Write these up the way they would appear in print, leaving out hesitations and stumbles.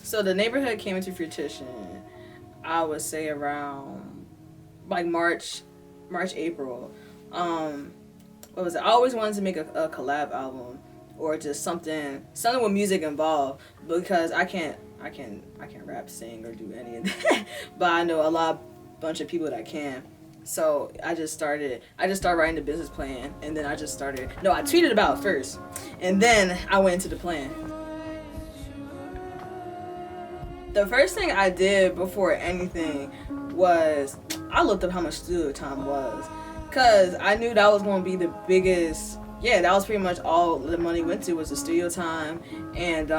So the neighborhood came into fruition, I would say around like March, April. What was it? I always wanted to make a collab album or just something with music involved because I can't rap, sing, or do any of that. But I know bunch of people that can. So I just started writing the business plan, and then I tweeted about it first, and then I went into the plan. The first thing I did before anything was I looked up how much studio time was, cause I knew that was going to be the biggest. Yeah, that was pretty much all the money went to was the studio time, and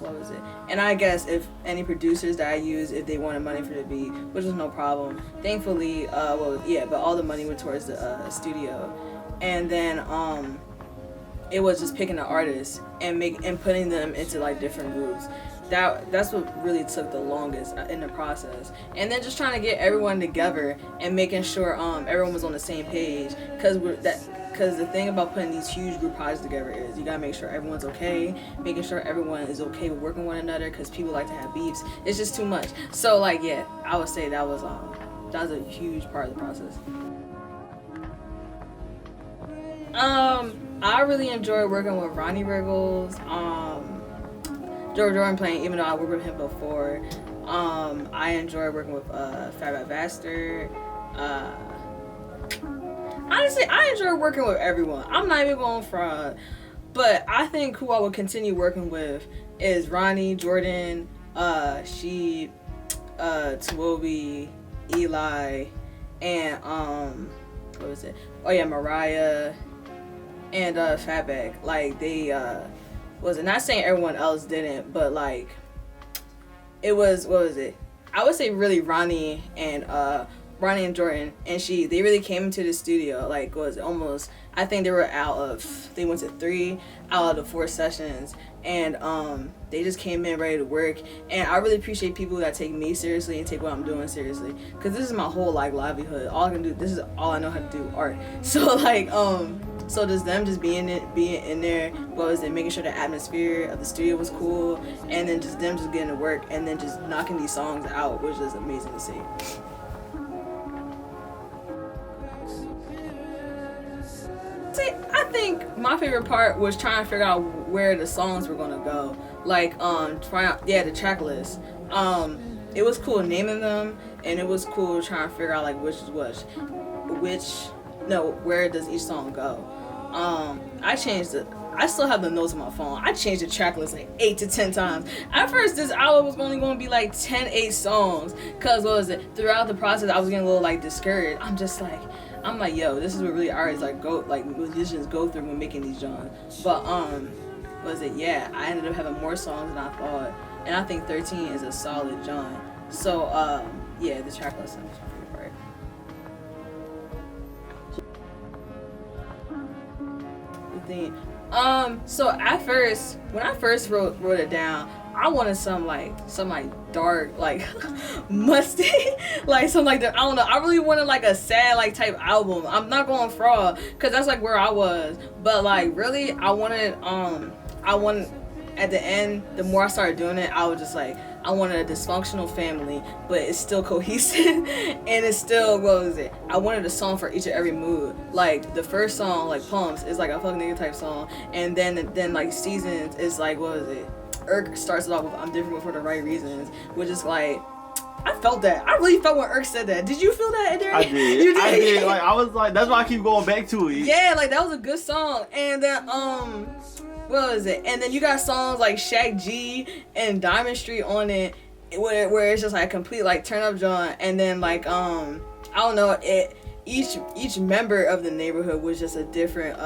what was it? And I guess if any producers that I use, if they wanted money for the beat, which was no problem. Thankfully, but all the money went towards the studio, and then it was just picking the artists and putting them into like different groups. That's what really took the longest in the process, and then just trying to get everyone together and making sure everyone was on the same page, because the thing about putting these huge group projects together is you gotta make sure everyone's okay, making sure everyone is okay with working with one another, because people like to have beefs. It's just too much. So like, yeah, I would say that was a huge part of the process. I really enjoy working with Ronnie Riggles, Joe Jordan playing, even though I worked with him before. I enjoy working with Fat Bastard. Honestly, I enjoy working with everyone. I'm not even going front. But I think who I would continue working with is Ronnie, Jordan, Sheep, Twobi, Eli, and what was it? Oh yeah, Mariah, and Fatback. Like they was it? Not saying everyone else didn't, but like it was. What was it? I would say really Ronnie and Jordan and they really came into the studio. Like was almost. I think they went to 3 out of the 4 sessions, and they just came in ready to work. And I really appreciate people that take me seriously and take what I'm doing seriously, because this is my whole like livelihood. This is all I know how to do, art. So like so just them just being in there, making sure the atmosphere of the studio was cool, and then just them just getting to work and then just knocking these songs out was just amazing to see. I think my favorite part was trying to figure out where the songs were gonna go. Like the track list. It was cool naming them, and it was cool trying to figure out like which is where does each song go. I still have the notes on my phone. I changed the track list like 8 to 10 times. At first, this album was only going to be like 8 songs. Cause throughout the process, I was getting a little like discouraged. I'm like, yo, this is what really artists musicians go through when making these genres. But yeah, I ended up having more songs than I thought, and I think 13 is a solid genre. So yeah, the track list is my favorite part. So at first, when I first wrote it down, I wanted some dark, like musty, like something like that. I don't know. I really wanted like a sad like type album. I'm not going fraud, cause that's like where I was. But like really, I wanted at the end, the more I started doing it, I was just like, I wanted a dysfunctional family, but it's still cohesive, and it's still, I wanted a song for each and every mood. Like, the first song, like, Pumps, is like a fuck nigga type song, and then like, Seasons is like, Irk starts it off with I'm different for the right reasons, which is like, I felt that. I really felt when Irk said that. Did you feel that, Derek? I did. You did? I did. Like, I was like, that's why I keep going back to it. Yeah, like, that was a good song. And then, and then you got songs like Shaq G and Diamond Street on it, where it's just like a complete like turn up genre. And then like I don't know, each member of the neighborhood was just a different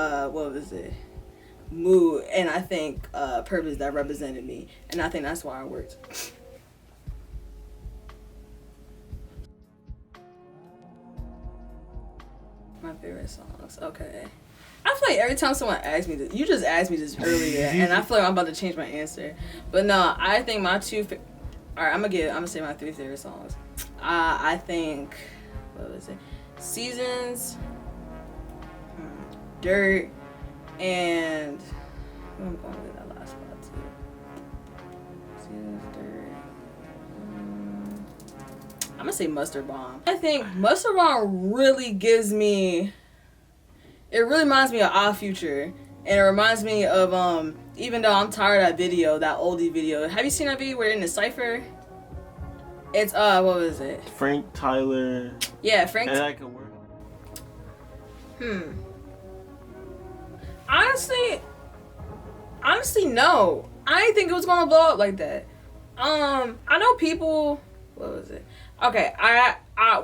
mood, and I think purpose that represented me, and I think that's why it worked. My favorite songs, okay. I feel like every time someone asks me this, you just asked me this earlier, and I feel like I'm about to change my answer. But no, I think my alright, I'm gonna say my 3 favorite songs. I think, Seasons, Dirt, and I'm going to get that last spot too. I'm gonna say Mustard Bomb. I think Mustard Bomb really gives me. It really reminds me of Odd Future, and it reminds me of Even though I'm tired of that video, that oldie video. Have you seen that video where they're in the cipher? It's what was it? Frank Tyler. Yeah, Frank. And I can work. Honestly, no. I didn't think it was gonna blow up like that. I know people. What was it? Okay,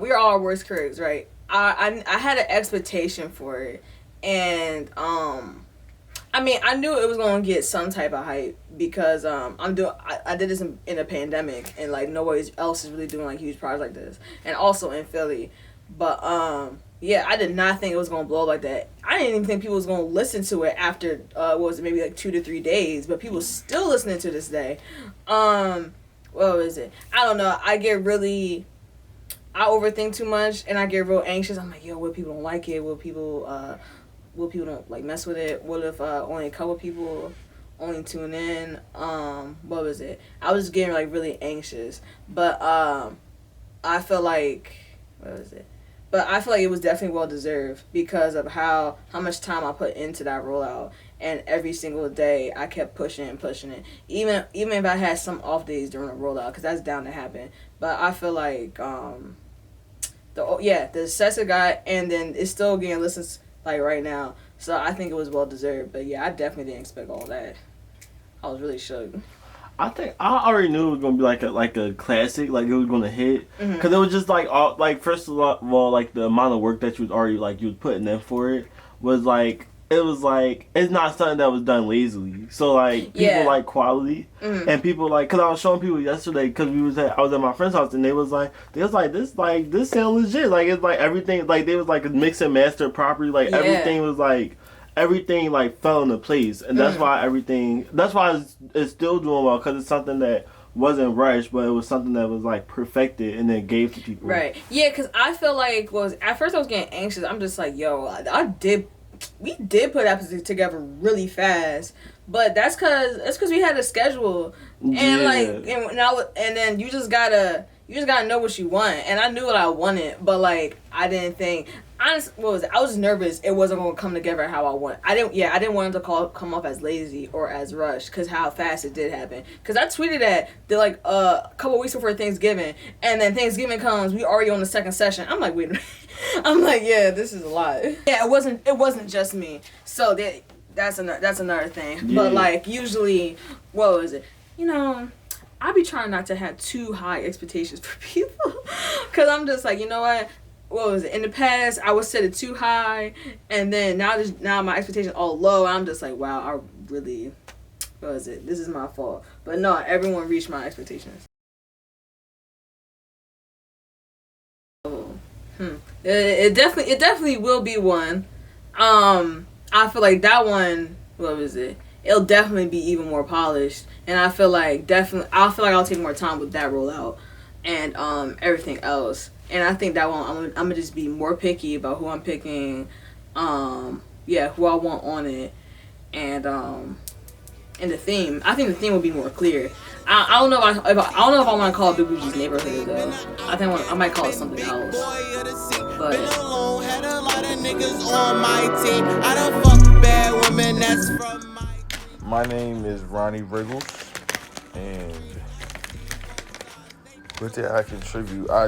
we're all worst critics, right? I had an expectation for it, and I mean, I knew it was gonna get some type of hype because I did this in a pandemic, and like nobody else is really doing like huge projects like this, and also in Philly, but yeah, I did not think it was gonna blow up like that. I didn't even think people was gonna listen to it after what was it, maybe like 2 to 3 days, but people still listening to this day. What was it? I don't know. I overthink too much, and I get real anxious. I'm like, yo, what if people don't like it? What if people don't like mess with it? What if only a couple people only tune in? What was it? I was getting like really anxious, but I feel like it was definitely well deserved because of how much time I put into that rollout, and every single day I kept pushing it, even if I had some off days during the rollout, because that's down to happen. But I feel like the success it got, and then it's still getting listens like right now, so I think it was well deserved. But yeah, I definitely didn't expect all that. I was really shook. I think I already knew it was gonna be like a classic, like it was gonna hit, because it was just like first of all, like the amount of work that you was putting in for it was like. It was like, it's not something that was done lazily. So like people like quality, and people like, cause I was showing people yesterday, cause I was at my friend's house, and this sound legit. Like it's like everything, like they was like a mix and master properly. Like everything was like, everything like fell into place, and that's why it's still doing well, cause it's something that wasn't rushed, but it was something that was like perfected and then gave to people. Right. Yeah, cause I feel like at first I was getting anxious. I'm just like, yo, we did put episodes together really fast, but that's because we had a schedule, and and then you just gotta know what you want, and I knew what I wanted, but like I didn't think. Honestly, I was nervous it wasn't gonna come together how I want. I didn't want it to come off as lazy or as rushed, because how fast it did happen. Because I tweeted that like a couple weeks before Thanksgiving, and then Thanksgiving comes, we already on the second session. I'm like, wait a minute. I'm like, yeah, this is a lot. Yeah, it wasn't just me. So that's another thing. Yeah. But like usually, what was it? I be trying not to have too high expectations for people, because I'm just like, you know what was it? In the past, I would set it too high, and then now my expectations all low. I'm just like, wow, I really, what was it? This is my fault. But no, everyone reached my expectations. It definitely will be one. I feel like that one, what was it? It'll definitely be even more polished, and I feel like I'll take more time with that rollout and everything else. And I think that one, I'm gonna just be more picky about who I'm picking, who I want on it, and the theme. I think the theme will be more clear. I don't know if I want to call it Big Bouj's Neighborhood though. I think I might call it something else. But my name is Ronnie Riggles, and with that I contribute. I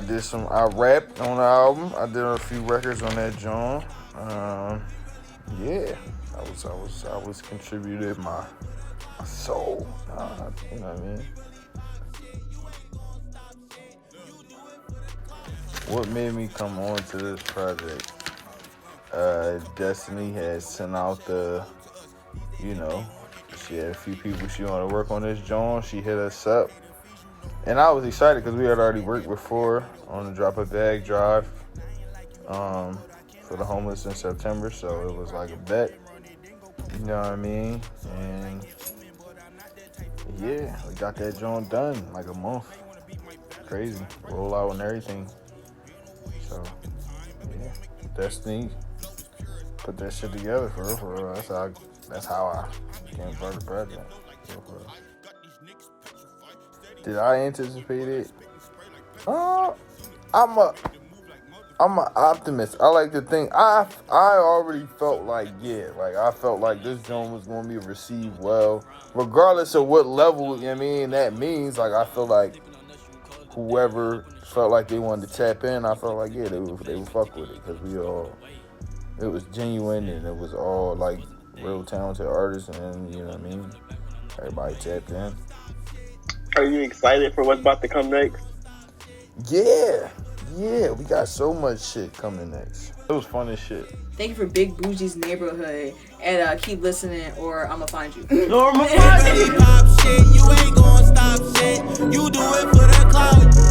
rapped on the album. I did a few records on that joint. Yeah, I was contributed my soul. You know what I mean? What made me come on to this project? Destiny had sent out she had a few people she wanted to work on this joint. She hit us up. And I was excited because we had already worked before on the Drop a Bag drive for the homeless in September, so it was like a bet. You know what I mean? And yeah, we got that joint done like a month. Crazy. Rollout and everything. So yeah, Destiny put that shit together for real. That's how I came for the project. For real. Did I anticipate it? I'm a optimist. I like to think I already felt like I felt like this joint was gonna be received well, regardless of what level. You know what I mean, that means like I feel like whoever felt like they wanted to tap in, I felt like they would fuck with it because it was genuine and it was all like real talented artists, and you know what I mean. Everybody tapped in. Are you excited for what's about to come next? Yeah, we got so much shit coming next. It was fun as shit. Thank you for Big Boujee'S Neighborhood, and keep listening, or I'ma find you. Or I'ma find you. You ain't gonna stop shit. You do it for the clout.